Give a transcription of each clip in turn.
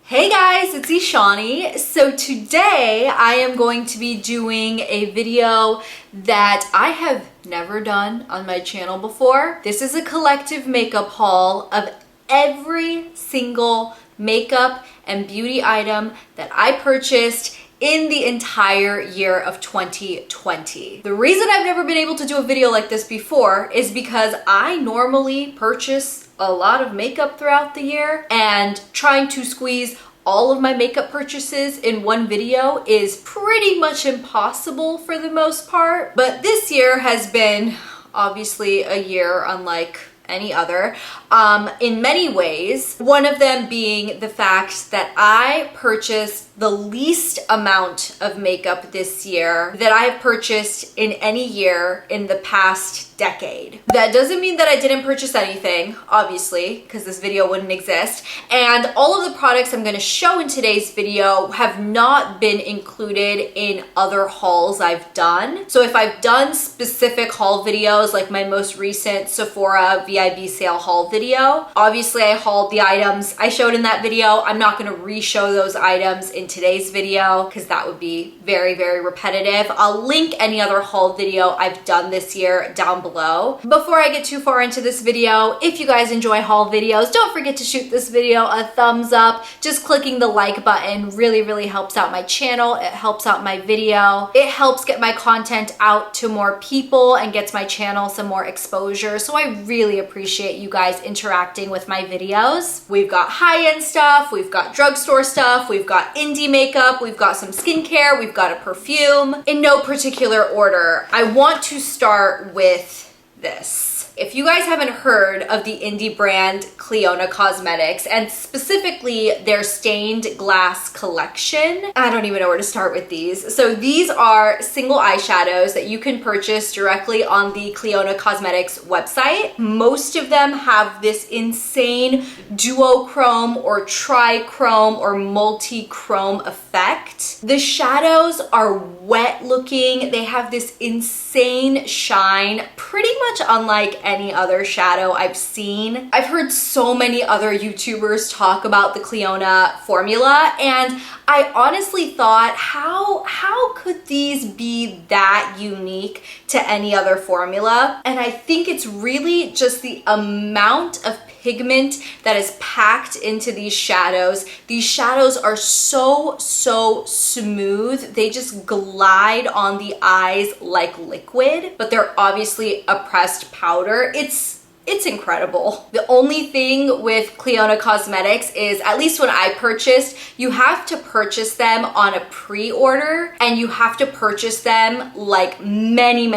Hey guys, it's Eshani. So today I am going to be doing a video that I have never done on my channel before. This is a collective makeup haul of every single makeup and beauty item that I purchased in the entire year of 2020. The reason I've never been able to do a video like this before is because I normally purchase a lot of makeup throughout the year, and trying to squeeze all of my makeup purchases in one video is pretty much impossible for the most part. But this year has been obviously a year unlike any other in many ways. One of them being the fact that I purchased the least amount of makeup this year that I have purchased in any year in the past decade. That doesn't mean that I didn't purchase anything, obviously, because this video wouldn't exist. And all of the products I'm going to show in today's video have not been included in other hauls I've done. So if I've done specific haul videos, like my most recent Sephora VIB sale haul video, obviously I hauled the items I showed in that video. I'm not going to re-show those items in today's video because that would be very, very repetitive. I'll link any other haul video I've done this year down below. Before I get too far into this video, if you guys enjoy haul videos, don't forget to shoot this video a thumbs up. Just clicking the like button really helps out my channel. It helps out my video. It helps get my content out to more people and gets my channel some more exposure. So I really appreciate you guys interacting with my videos. We've got high-end stuff, we've got drugstore stuff, we've got indie makeup, we've got some skincare, we've got a perfume. In no particular order, I want to start with this. If you guys haven't heard of the indie brand Cleona Cosmetics, and specifically their stained glass collection, I don't even know where to start with these. So these are single eyeshadows that you can purchase directly on the Cleona Cosmetics website. Most of them have this insane duochrome or trichrome or multi-chrome effect. The shadows are wet looking. They have this insane shine, pretty much unlike any other shadow I've seen. I've heard so many other YouTubers talk about the Cleona formula, and I honestly thought, how could these be that unique to any other formula? And I think it's really just the amount of pigment that is packed into these shadows. These shadows are so smooth. They just glide on the eyes like liquid, but they're obviously a pressed powder. It's incredible. The only thing with Cleona Cosmetics is, at least when I purchased, you have to purchase them on a pre-order, and you have to purchase them like many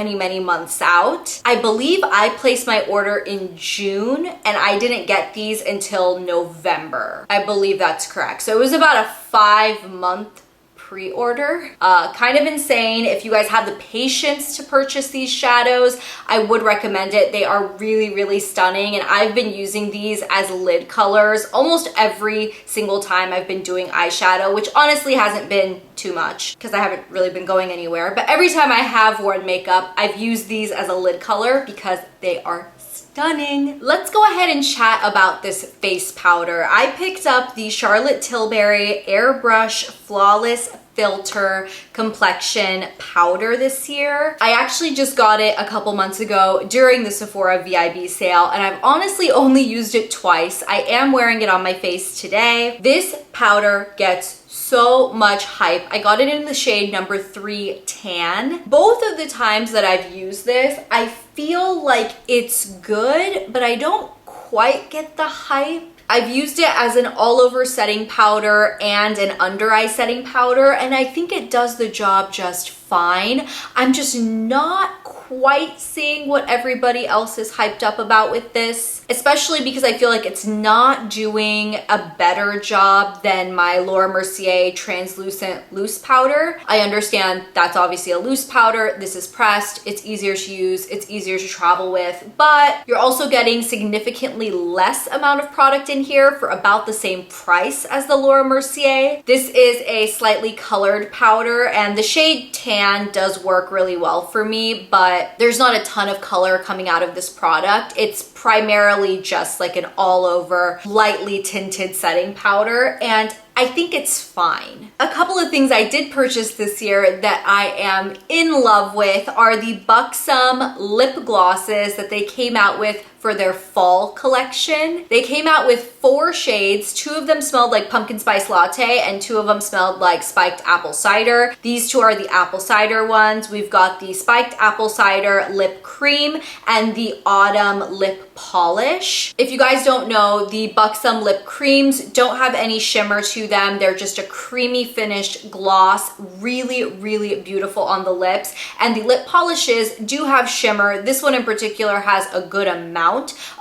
months out. I believe I placed my order in June and I didn't get these until November. I believe that's correct. So it was about a 5-month pre-order. Kind of insane. If you guys have the patience to purchase these shadows, I would recommend it. They are really stunning, and I've been using these as lid colors almost every single time I've been doing eyeshadow, which honestly hasn't been too much because I haven't really been going anywhere. But every time I have worn makeup, I've used these as a lid color because they are stunning. Let's go ahead and chat about this face powder. I picked up the Charlotte Tilbury Airbrush Flawless Filter Complexion Powder this year. I actually just got it a couple months ago during the Sephora VIB sale, and I've honestly only used it twice. I am wearing it on my face today. This powder gets so much hype. I got it in the shade number 3 Tan. Both of the times that I've used this, I feel like it's good, but I don't quite get the hype. I've used it as an all-over setting powder and an under-eye setting powder, and I think it does the job just fine. I'm just not quite seeing what everybody else is hyped up about with this, especially because I feel like it's not doing a better job than my Laura Mercier translucent loose powder. I understand that's obviously a loose powder. This is pressed. It's easier to use. It's easier to travel with, but you're also getting significantly less amount of product in here for about the same price as the Laura Mercier. This is a slightly colored powder, and the shade Tan does work really well for me, but there's not a ton of color coming out of this product. It's primarily just like an all over lightly tinted setting powder, and I think it's fine. A couple of things I did purchase this year that I am in love with are the Buxom lip glosses that they came out with for their fall collection. They came out with 4 shades. 2 of them smelled like pumpkin spice latte and 2 of them smelled like spiked apple cider. These 2 are the apple cider ones. We've got the spiked apple cider lip cream and the autumn lip polish. If you guys don't know, the Buxom lip creams don't have any shimmer to them. They're just a creamy finished gloss, really, really beautiful on the lips. And the lip polishes do have shimmer. This one in particular has a good amount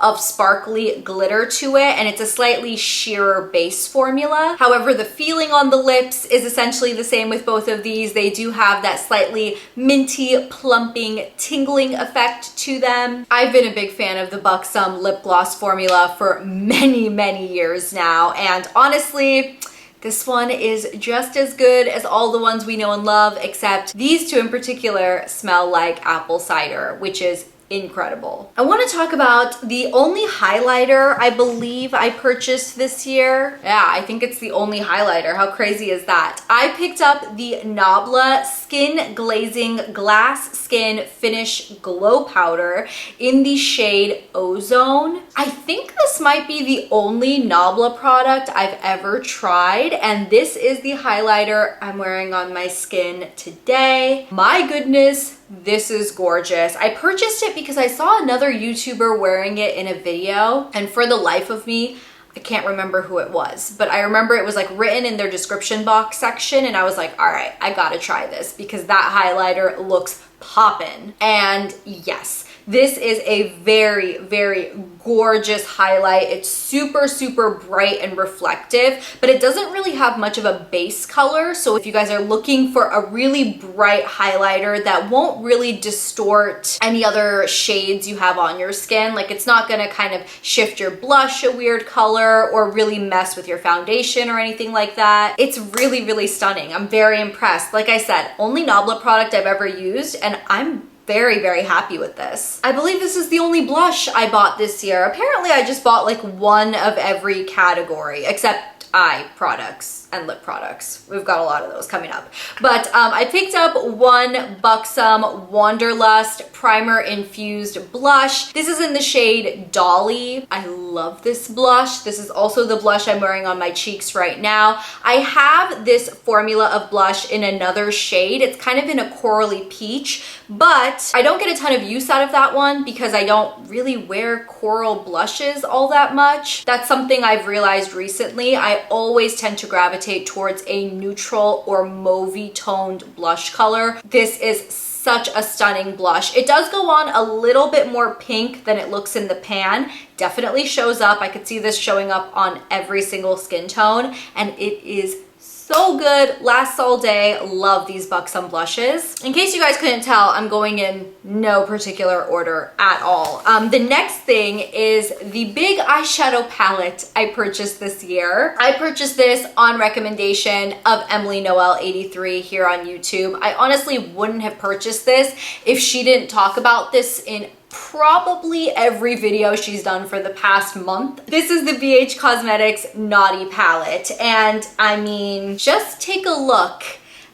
of sparkly glitter to it, and it's a slightly sheerer base formula. However, the feeling on the lips is essentially the same with both of these. They do have that slightly minty, plumping, tingling effect to them. I've been a big fan of the Buxom lip gloss formula for many, many years now, and honestly, this one is just as good as all the ones we know and love, except these 2 in particular smell like apple cider, which is incredible. I want to talk about the only highlighter I believe I purchased this year. Yeah, I think it's the only highlighter. How crazy is that? I picked up the Nabla Skin Glazing Glass Skin Finish Glow Powder in the shade Ozone. I think this might be the only Nabla product I've ever tried, and this is the highlighter I'm wearing on my skin today. My goodness, this is gorgeous. I purchased it because I saw another YouTuber wearing it in a video, and for the life of me, I can't remember who it was, but I remember it was like written in their description box section, and I was like, all right, I gotta try this because that highlighter looks poppin'. And yes, this is a very, very gorgeous highlight. It's super, super bright and reflective, but it doesn't really have much of a base color. So if you guys are looking for a really bright highlighter that won't really distort any other shades you have on your skin, like it's not gonna kind of shift your blush a weird color or really mess with your foundation or anything like that, it's really, really stunning. I'm very impressed. Like I said, only Nabla product I've ever used, and I'm very, very happy with this. I believe this is the only blush I bought this year. Apparently I just bought like one of every category except eye products and lip products. We've got a lot of those coming up. But I picked up one Buxom Wanderlust Primer Infused Blush. This is in the shade Dolly. I love this blush. This is also the blush I'm wearing on my cheeks right now. I have this formula of blush in another shade. It's kind of in a corally peach, but I don't get a ton of use out of that one because I don't really wear coral blushes all that much. That's something I've realized recently. I always tend to gravitate towards a neutral or mauvey toned blush color. This is such a stunning blush. It does go on a little bit more pink than it looks in the pan. Definitely shows up. I could see this showing up on every single skin tone, and it is so good, lasts all day. Love these Buxom blushes. In case you guys couldn't tell, I'm going in no particular order at all. The next thing is the big eyeshadow palette I purchased this year. I purchased this on recommendation of Emily Noel 83 here on YouTube. I honestly wouldn't have purchased this if she didn't talk about this in probably every video she's done for the past month. This is the BH Cosmetics Naughty Palette, and I mean, just take a look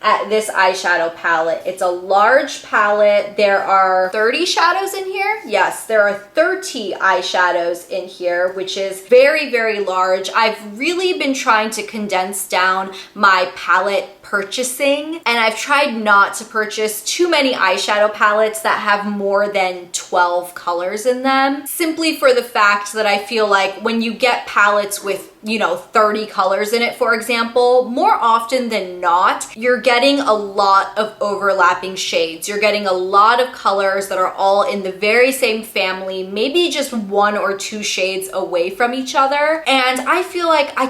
at this eyeshadow palette. It's a large palette. There are 30 shadows in here. Yes, there are 30 eyeshadows in here, which is very, very large. I've really been trying to condense down my palette purchasing, and I've tried not to purchase too many eyeshadow palettes that have more than 12 colors in them, simply for the fact that I feel like when you get palettes with 30 colors in it, for example, more often than not, you're getting a lot of overlapping shades. You're getting a lot of colors that are all in the very same family, maybe just 1 or 2 shades away from each other. And I feel like I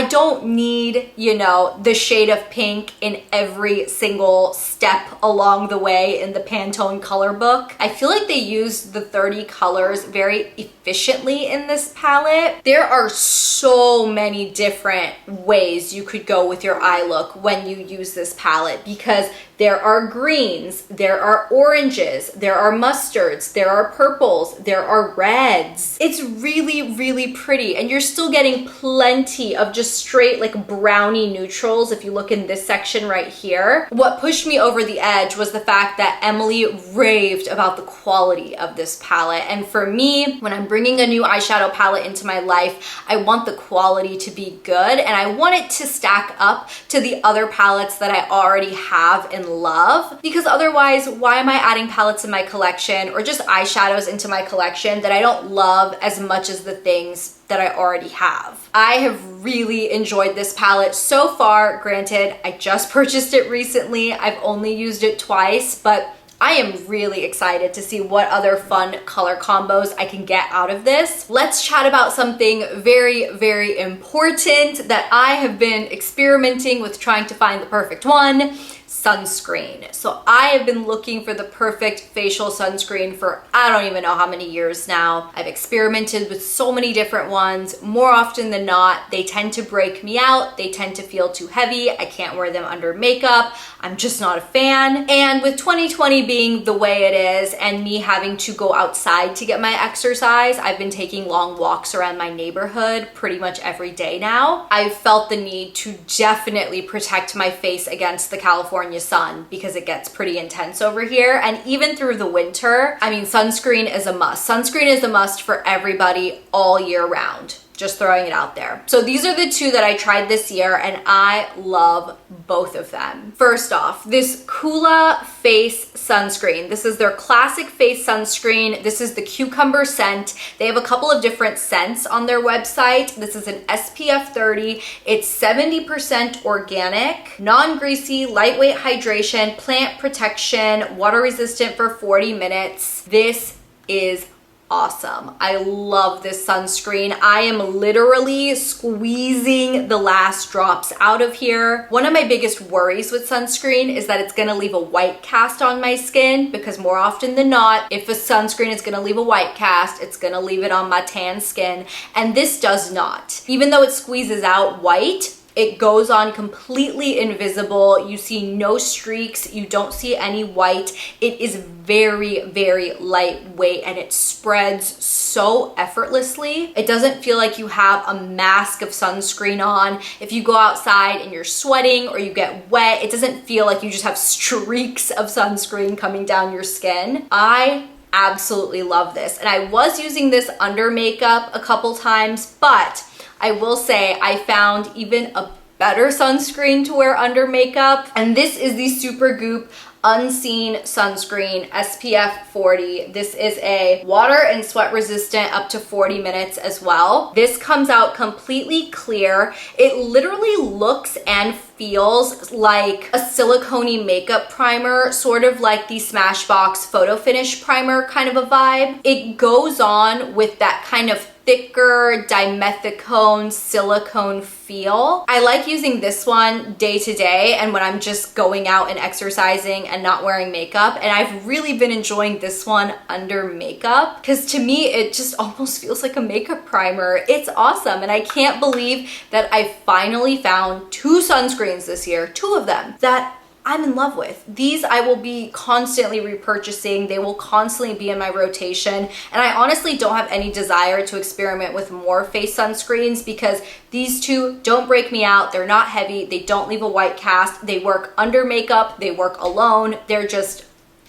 don't need, the shade of pink in every single step along the way in the Pantone color book. I feel like they use the 30 colors very efficiently in this palette. There are so many different ways you could go with your eye look when you use this palette because there are greens, there are oranges, there are mustards, there are purples, there are reds. It's really, really pretty, and you're still getting plenty of just straight like brownie neutrals if you look in this section right here. What pushed me over the edge was the fact that Emily raved about the quality of this palette, and for me, when I'm bringing a new eyeshadow palette into my life, I want the quality to be good, and I want it to stack up to the other palettes that I already have and love, because otherwise, why am I adding palettes in my collection or just eyeshadows into my collection that I don't love as much as the things that I already have? I have really enjoyed this palette so far. Granted, I just purchased it recently. I've only used it twice, but I am really excited to see what other fun color combos I can get out of this. Let's chat about something very, very important that I have been experimenting with, trying to find the perfect one: sunscreen. So I have been looking for the perfect facial sunscreen for I don't even know how many years now. I've experimented with so many different ones. More often than not, they tend to break me out. They tend to feel too heavy. I can't wear them under makeup. I'm just not a fan. And with 2020 being the way it is and me having to go outside to get my exercise, I've been taking long walks around my neighborhood pretty much every day now. I've felt the need to definitely protect my face against the California sun because it gets pretty intense over here. And even through the winter, I mean, sunscreen is a must. Sunscreen is a must for everybody all year round. Just throwing it out there. So these are the two that I tried this year, and I love both of them. First off, this Coola face sunscreen. This is their classic face sunscreen. This is the cucumber scent. They have a couple of different scents on their website. This is an SPF 30. It's 70% organic, non-greasy, lightweight hydration, plant protection, water resistant for 40 minutes. This is awesome. I love this sunscreen. I am literally squeezing the last drops out of here. One of my biggest worries with sunscreen is that it's gonna leave a white cast on my skin, because more often than not, if a sunscreen is gonna leave a white cast, it's gonna leave it on my tan skin, and this does not. Even though it squeezes out white, it goes on completely invisible. You see no streaks. You don't see any white. It is very, very lightweight, and it spreads so effortlessly. It doesn't feel like you have a mask of sunscreen on. If you go outside and you're sweating or you get wet, it doesn't feel like you just have streaks of sunscreen coming down your skin. I absolutely love this. And I was using this under makeup a couple times, but I will say I found even a better sunscreen to wear under makeup, and this is the Supergoop Unseen Sunscreen SPF 40. This is a water and sweat resistant up to 40 minutes as well. This comes out completely clear. It literally looks and feels like a silicone-y makeup primer, sort of like the Smashbox Photo Finish primer kind of a vibe. It goes on with that kind of thicker dimethicone silicone feel. I like using this one day to day and when I'm just going out and exercising and not wearing makeup, and I've really been enjoying this one under makeup because to me it just almost feels like a makeup primer. It's awesome, and I can't believe that I finally found two sunscreens this year, two of them, that I'm in love with. These I will be constantly repurchasing. They will constantly be in my rotation. And I honestly don't have any desire to experiment with more face sunscreens because these two don't break me out. They're not heavy. They don't leave a white cast. They work under makeup. They work alone. They're just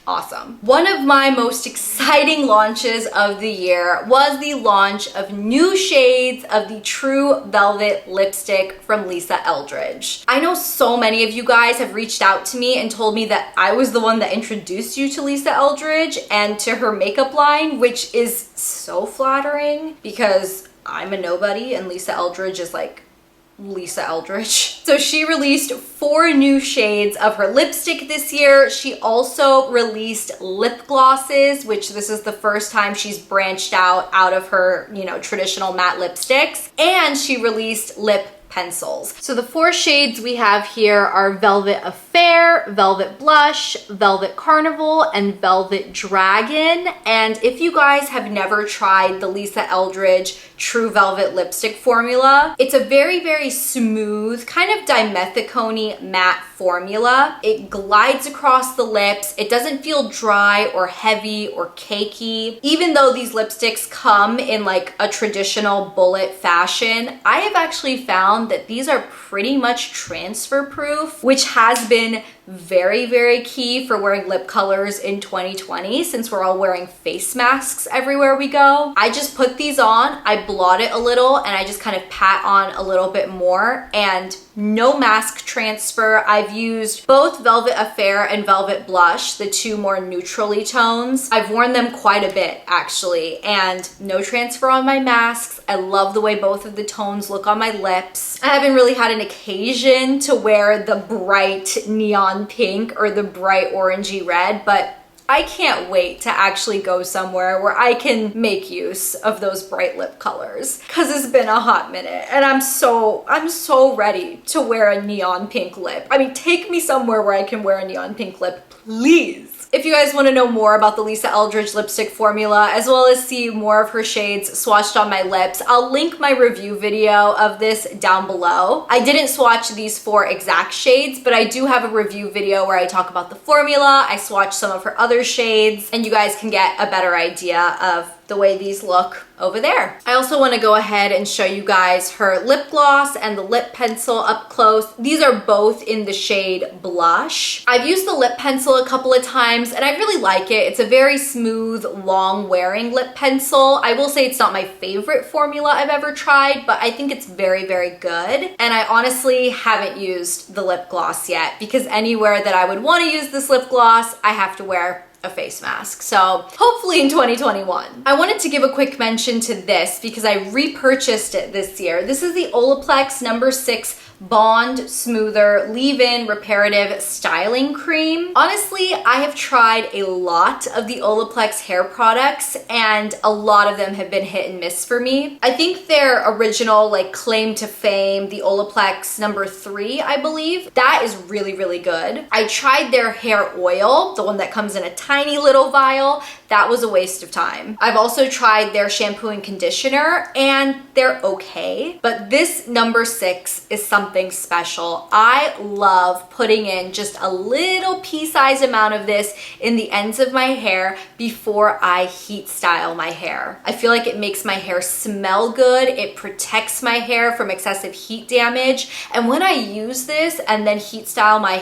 awesome. One of my most exciting launches of the year was the launch of new shades of the True Velvet lipstick from Lisa Eldridge. I know so many of you guys have reached out to me and told me that I was the one that introduced you to Lisa Eldridge and to her makeup line, which is so flattering because I'm a nobody and Lisa Eldridge is like Lisa Eldridge. So she released 4 new shades of her lipstick this year. She also released lip glosses, which this is the first time she's branched out of her, traditional matte lipsticks. And she released lip pencils. So the 4 shades we have here are Velvet Affair, Velvet Blush, Velvet Carnival, and Velvet Dragon. And if you guys have never tried the Lisa Eldridge True Velvet lipstick formula. It's a very, very smooth, kind of dimethicone matte formula. It glides across the lips. It doesn't feel dry or heavy or cakey. Even though these lipsticks come in like a traditional bullet fashion, I have actually found that these are pretty much transfer proof, which has been very, very key for wearing lip colors in 2020 since we're all wearing face masks everywhere we go. I just put these on, I blot it a little, and I just kind of pat on a little bit more, and no mask transfer. I've used both Velvet Affair and Velvet Blush, the two more neutrally tones. I've worn them quite a bit actually, and no transfer on my masks. I love the way both of the tones look on my lips. I haven't really had an occasion to wear the bright neon pink or the bright orangey red, but I can't wait to actually go somewhere where I can make use of those bright lip colors, because it's been a hot minute and I'm so ready to wear a neon pink lip. I mean, take me somewhere where I can wear a neon pink lip, please. If you guys want to know more about the Lisa Eldridge lipstick formula, as well as see more of her shades swatched on my lips, I'll link my review video of this down below. I didn't swatch these 4 exact shades, but I do have a review video where I talk about the formula, I swatch some of her other shades, and you guys can get a better idea of the way these look over there. I also want to go ahead and show you guys her lip gloss and the lip pencil up close. These are both in the shade Blush. I've used the lip pencil a couple of times and I really like it. It's a very smooth, long wearing lip pencil. I will say it's not my favorite formula I've ever tried, but I think it's very, very good. And I honestly haven't used the lip gloss yet, because anywhere that I would want to use this lip gloss, I have to wear a face mask. So hopefully in 2021. I wanted to give a quick mention to this because I repurchased it this year. This is the Olaplex number 6 Bond Smoother Leave-In Reparative Styling Cream. Honestly, I have tried a lot of the Olaplex hair products and a lot of them have been hit and miss for me. I think their original like claim to fame, the Olaplex number 3, I believe, that is really, really good. I tried their hair oil, the one that comes in a tiny little vial. That was a waste of time. I've also tried their shampoo and conditioner and they're okay, but this number 6 is something special. I love putting in just a little pea-sized amount of this in the ends of my hair before I heat style my hair. I feel like it makes my hair smell good. It protects my hair from excessive heat damage. And when I use this and then heat style my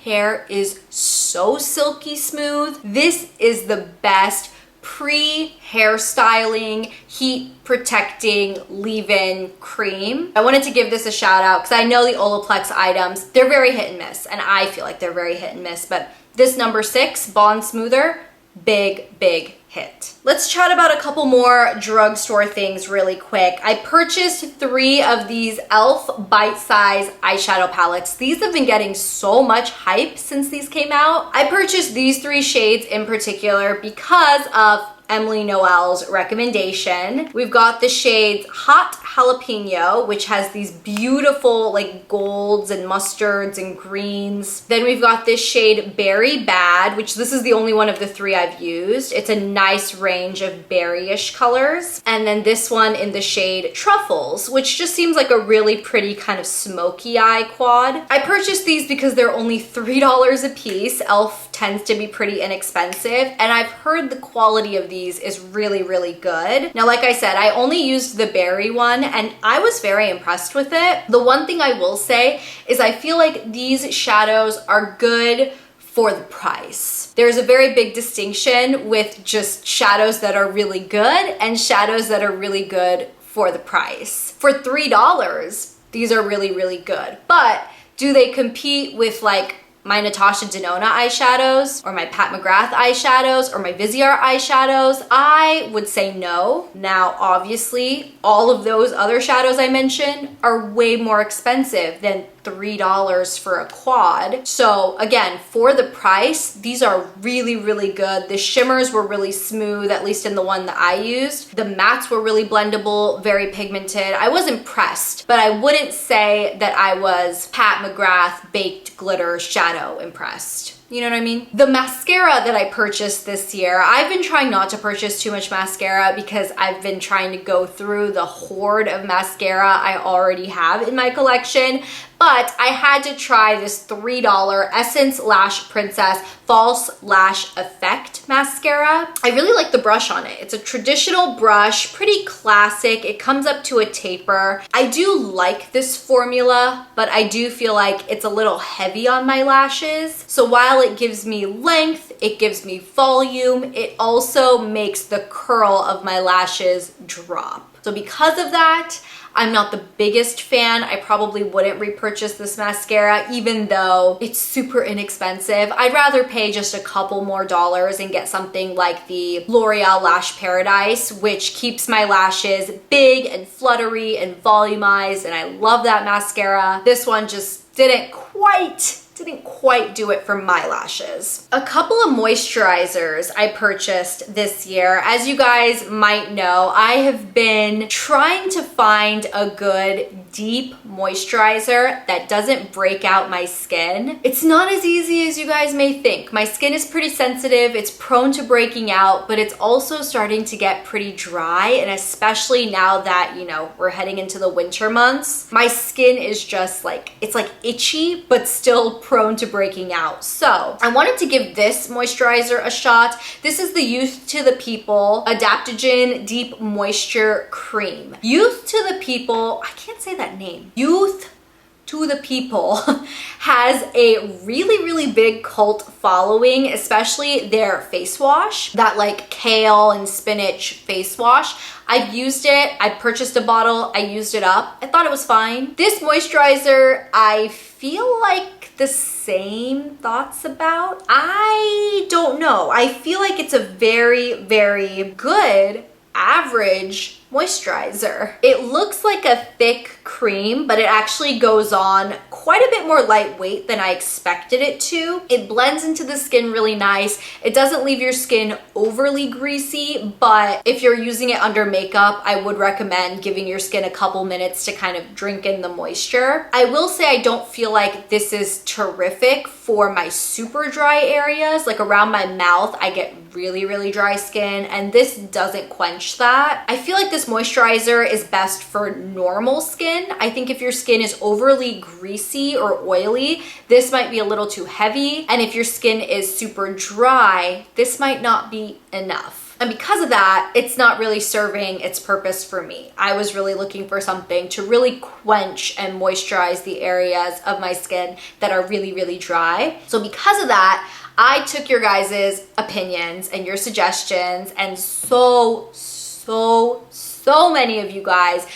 hair is so silky smooth. This is the best pre-hairstyling, heat protecting leave-in cream. I wanted to give this a shout out because I know the Olaplex items, they're very hit and miss, and I feel like they're very hit and miss, but this number 6, Bond Smoother, big, big hit. Let's chat about a couple more drugstore things really quick. I purchased 3 of these e.l.f. bite-size eyeshadow palettes. These have been getting so much hype since these came out. I purchased these 3 shades in particular because of Emily Noel's recommendation. We've got the shades Hot Jalapeno, which has these beautiful like golds and mustards and greens. Then we've got this shade Berry Bad, which this is the only one of the 3 I've used. It's a nice range of berryish colors. And then this one in the shade Truffles, which just seems like a really pretty kind of smoky eye quad. I purchased these because they're only $3 a piece. e.l.f. tends to be pretty inexpensive, and I've heard the quality of these is really, really good. Now, like I said, I only used the berry one and I was very impressed with it. The one thing I will say is I feel like these shadows are good for the price. There's a very big distinction with just shadows that are really good and shadows that are really good for the price. For $3, these are really, really good. But do they compete with like my Natasha Denona eyeshadows or my Pat McGrath eyeshadows or my Viseart eyeshadows? I would say no. Now, obviously, all of those other shadows I mentioned are way more expensive than $3 for a quad. So again, for the price, these are really, really good. The shimmers were really smooth, at least in the one that I used. The mattes were really blendable, very pigmented. I was impressed, but I wouldn't say that I was Pat McGrath baked glitter shadow impressed. You know what I mean? The mascara that I purchased this year, I've been trying not to purchase too much mascara because I've been trying to go through the horde of mascara I already have in my collection. But I had to try this $3 Essence Lash Princess False Lash Effect mascara. I really like the brush on it. It's a traditional brush, pretty classic. It comes up to a taper. I do like this formula, but I do feel like it's a little heavy on my lashes. So while it gives me length, it gives me volume, it also makes the curl of my lashes drop. So because of that, I'm not the biggest fan. I probably wouldn't repurchase this mascara even though it's super inexpensive. I'd rather pay just a couple more dollars and get something like the L'Oreal Lash Paradise, which keeps my lashes big and fluttery and volumized, and I love that mascara. This one just didn't quite do it for my lashes. A couple of moisturizers I purchased this year. As you guys might know, I have been trying to find a good deep moisturizer that doesn't break out my skin. It's not as easy as you guys may think. My skin is pretty sensitive, it's prone to breaking out, but it's also starting to get pretty dry, and especially now that, you know, we're heading into the winter months, my skin is just like, it's like itchy, but still prone to breaking out. So I wanted to give this moisturizer a shot. This is the Youth to the People Adaptogen Deep Moisture Cream. Youth to the People, I can't say that name. Youth to the People has a really big cult following, especially their face wash, that like kale and spinach face wash. I've used it, I purchased a bottle, I used it up. I thought it was fine. This moisturizer, I feel like the same thoughts about. I don't know. I feel like it's a very good average moisturizer. It looks like a thick cream, but it actually goes on quite a bit more lightweight than I expected it to. It blends into the skin really nice. It doesn't leave your skin overly greasy, but if you're using it under makeup, I would recommend giving your skin a couple minutes to kind of drink in the moisture. I will say I don't feel like this is terrific for my super dry areas. Like around my mouth, I get really dry skin, and this doesn't quench that. I feel like this moisturizer is best for normal skin. I think if your skin is overly greasy or oily, this might be a little too heavy. And if your skin is super dry, this might not be enough. And because of that, it's not really serving its purpose for me. I was really looking for something to really quench and moisturize the areas of my skin that are really dry. So because of that, I took your guys' opinions and your suggestions, and so many of you guys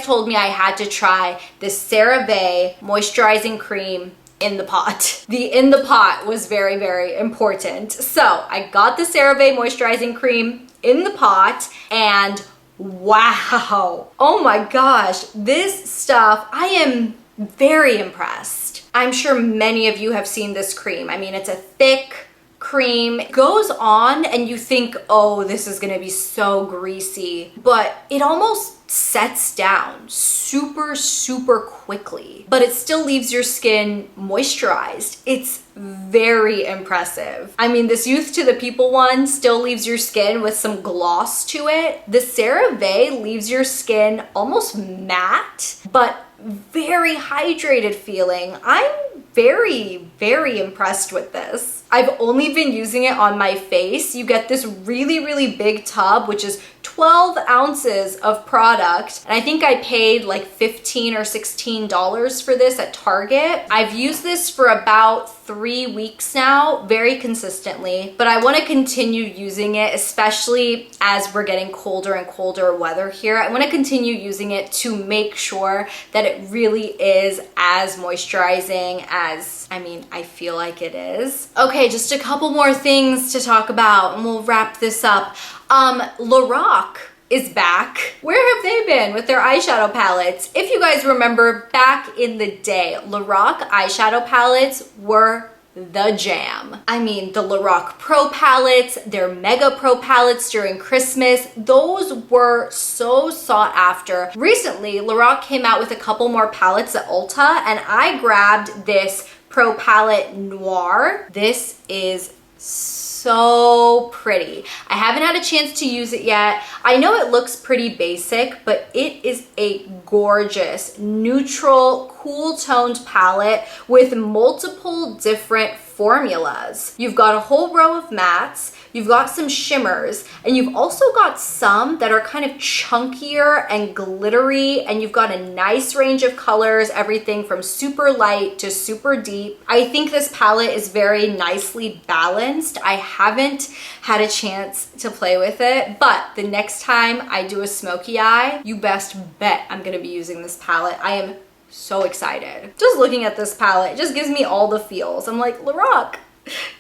told me I had to try this Cerave moisturizing cream in the pot. The in the pot was very important. So I got the Cerave moisturizing cream in the pot, and wow, oh my gosh, this stuff, I am very impressed. I'm sure many of you have seen this cream. I mean, it's a thick cream. It goes on and you think, oh, this is gonna be so greasy, but it almost sets down super quickly, but it still leaves your skin moisturized. It's very impressive. I mean, this Youth to the People one still leaves your skin with some gloss to it. The CeraVe leaves your skin almost matte, but very hydrated feeling. I'm very impressed with this. I've only been using it on my face. You get this really big tub, which is 12 ounces of product. And I think I paid like $15 or $16 for this at Target. I've used this for about 3 weeks now, very consistently, but I want to continue using it, especially as we're getting colder and colder weather here. I want to continue using it to make sure that it really is as moisturizing as, I mean, I feel like it is. Okay, just a couple more things to talk about and we'll wrap this up. Lorac is back. Where have they been with their eyeshadow palettes? If you guys remember back in the day, Lorac eyeshadow palettes were the jam. I mean, the Lorac Pro palettes, their Mega Pro palettes during Christmas, those were so sought after. Recently, Lorac came out with a couple more palettes at Ulta, and I grabbed this Pro Palette Noir. This is so pretty. I haven't had a chance to use it yet. I know it looks pretty basic, but it is a gorgeous, neutral, cool toned palette with multiple different formulas. You've got a whole row of mattes, you've got some shimmers, and you've also got some that are kind of chunkier and glittery, and you've got a nice range of colors, everything from super light to super deep. I think this palette is very nicely balanced. I haven't had a chance to play with it, but the next time I do a smoky eye, you best bet I'm gonna be using this palette. I am so excited. Just looking at this palette just gives me all the feels. I'm like, Laroque,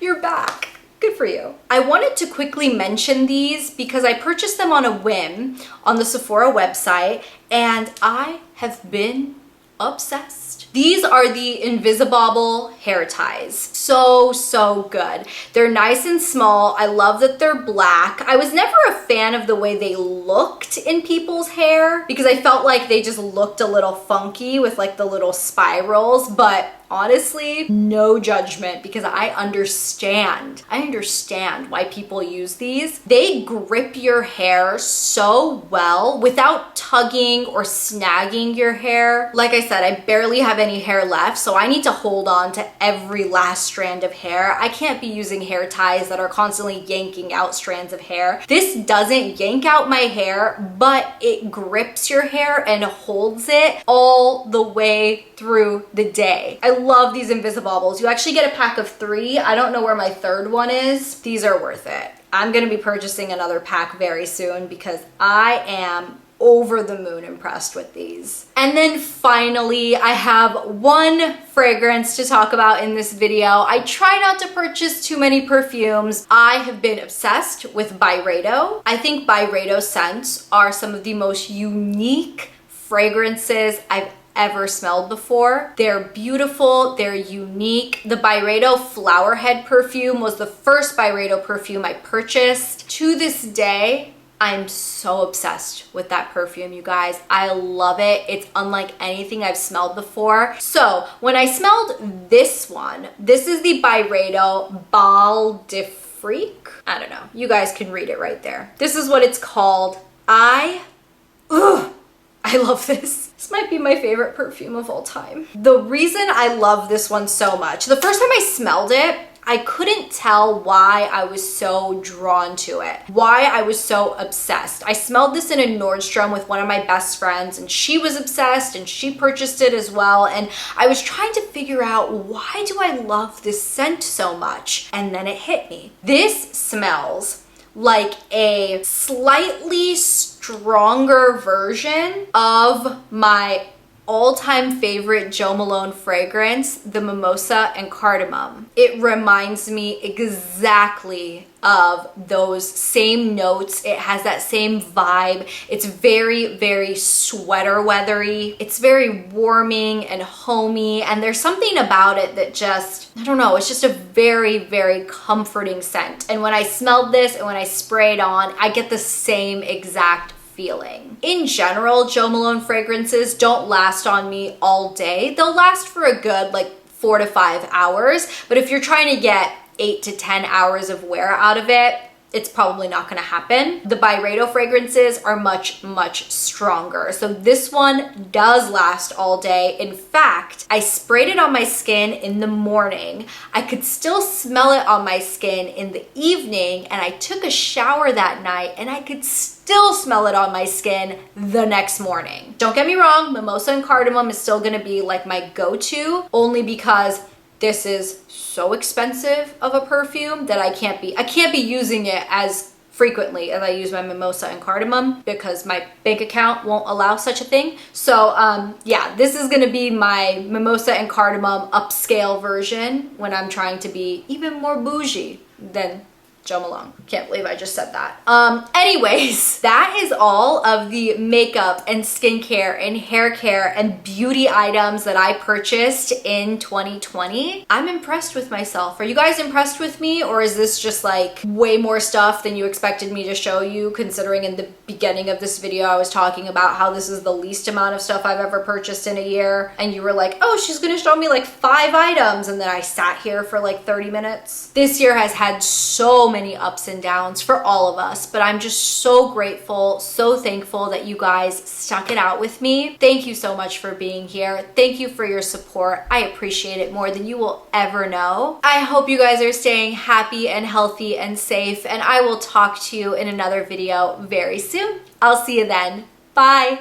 you're back. Good for you. I wanted to quickly mention these because I purchased them on a whim on the Sephora website, and I have been obsessed. These are the Invisibobble hair ties. So good. They're nice and small. I love that they're black. I was never a fan of the way they looked in people's hair because I felt like they just looked a little funky with like the little spirals, but honestly, no judgment because I understand why people use these. They grip your hair so well without tugging or snagging your hair. Like I said, I barely have any hair left, so I need to hold on to every last strand of hair. I can't be using hair ties that are constantly yanking out strands of hair. This doesn't yank out my hair, but it grips your hair and holds it all the way through the day. I love these Invisibobbles. You actually get a pack of 3. I don't know where my third one is. These are worth it. I'm gonna be purchasing another pack very soon because I am over the moon impressed with these. And then finally, I have one fragrance to talk about in this video. I try not to purchase too many perfumes. I have been obsessed with Byredo. I think Byredo scents are some of the most unique fragrances I've ever smelled before. They're beautiful, they're unique. The Byredo Flowerhead perfume was the first Byredo perfume I purchased. To this day, I'm so obsessed with that perfume, you guys. I love it. It's unlike anything I've smelled before. So when I smelled this one, this is the Byredo Bal de Freak. I don't know. You guys can read it right there. This is what it's called. I love this. This might be my favorite perfume of all time. The reason I love this one so much, the first time I smelled it, I couldn't tell why I was so drawn to it, why I was so obsessed. I smelled this in a Nordstrom with one of my best friends, and she was obsessed and she purchased it as well. And I was trying to figure out, why do I love this scent so much? And then it hit me. This smells like a slightly stronger version of my all-time favorite Jo Malone fragrance, the Mimosa and Cardamom. It reminds me exactly of those same notes. It has that same vibe. It's very sweater weathery. It's very warming and homey, and there's something about it that just, I don't know, it's just a very comforting scent. And when I smelled this and when I sprayed on, I get the same exact feeling. In general, Jo Malone fragrances don't last on me all day. They'll last for a good like 4 to 5 hours, but if you're trying to get 8 to 10 hours of wear out of it, it's probably not gonna happen. The Byredo fragrances are much stronger. So this one does last all day. In fact, I sprayed it on my skin in the morning. I could still smell it on my skin in the evening, and I took a shower that night and I could still smell it on my skin the next morning. Don't get me wrong, Mimosa and Cardamom is still gonna be like my go-to, only because this is so expensive of a perfume that I can't be using it as frequently as I use my Mimosa and Cardamom because my bank account won't allow such a thing. So yeah, this is gonna be my Mimosa and Cardamom upscale version when I'm trying to be even more bougie than Joe Malone. Can't believe I just said that. Anyways, that is all of the makeup and skincare and hair care and beauty items that I purchased in 2020. I'm impressed with myself. Are you guys impressed with me, or is this just like way more stuff than you expected me to show you, considering in the beginning of this video I was talking about how this is the least amount of stuff I've ever purchased in a year, and you were like, oh, she's gonna show me like 5 items, and then I sat here for like 30 minutes. This year has had so many ups and downs for all of us, but I'm just so grateful, so thankful that you guys stuck it out with me. Thank you so much for being here. Thank you for your support. I appreciate it more than you will ever know. I hope you guys are staying happy and healthy and safe, and I will talk to you in another video very soon. I'll see you then. Bye.